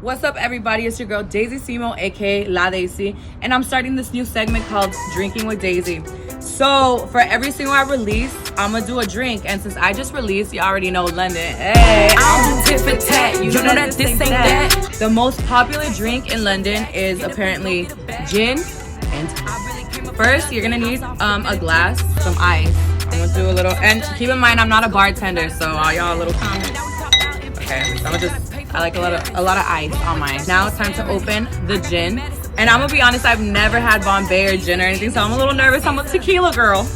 What's up, everybody? It's your girl Daisy Simo, aka La Daisy, and I'm starting this new segment called Drinking with Daisy. So for every single I release, I'm gonna do a drink, and since I just released, you already know London. Hey, I'm tit for tat. You know that this ain't that. The most popular drink in London is apparently gin and tonic. First, you're gonna need a glass, some ice. I'm gonna do a little, and keep in mind I'm not a bartender, so all y'all a little comments. Okay, so I'm gonna just. I like a lot of ice on mine. Now it's time to open the gin. And I'm gonna be honest, I've never had Bombay or gin or anything, so I'm a little nervous. I'm a tequila girl.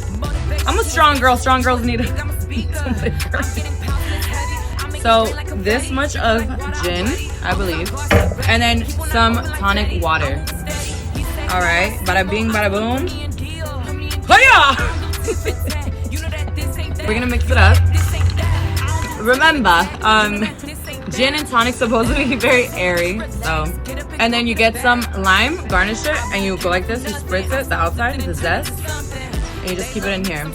I'm a strong girl. Strong girls need some liquor. So this much of gin, I believe. And then some tonic water. All right, bada bing, bada boom. Hiya! We're gonna mix it up. Remember, gin and tonic supposed to be very airy, so. And then you get some lime, garnish it, and you go like this, you spritz it, the outside, the zest, and you just keep it in here.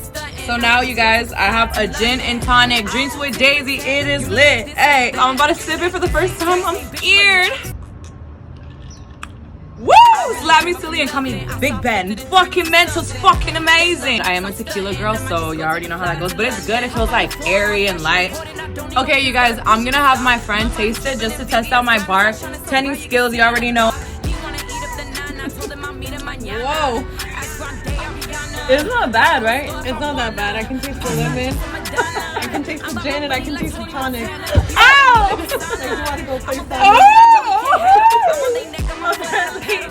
So now, you guys, I have a gin and tonic, drinks with Daisy, it is lit. Hey, I'm about to sip it for the first time, I'm scared. Woo! Slap me silly and call me Big Ben. Fucking mental's fucking amazing. I am a tequila girl, so you already know how that goes, but it's good. It feels like airy and light. Okay, you guys, I'm gonna have my friend taste it just to test out my bartending skills. You already know. Whoa. It's not bad, right? It's not that bad. I can taste the lemon. I can taste the gin and I can taste the tonic. Ow! Like, you want to go play some?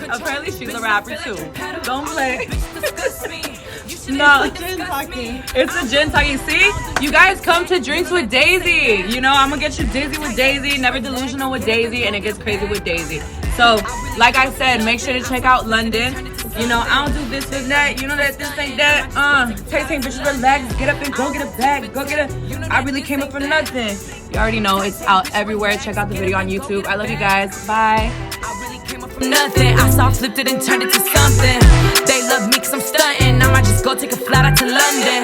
Apparently she's a rapper too. Don't play. No, It's a gin talking. it's a gin talking. See, you guys come to Drinks with Daisy. You know, I'm gonna get you dizzy with Daisy, never delusional with Daisy, and it gets crazy with Daisy. So, like I said, make sure to check out London. You know, I don't do this and that. You know that this ain't that. Tasting bitches relax. Get up and go get a bag. Go get a. I really came up for nothing. You already know it's out everywhere. Check out the video on YouTube. I love you guys. Bye. Nothing. I saw flipped it and turned it to something. They love me cause I'm stunting. I might just go take a flight out to London.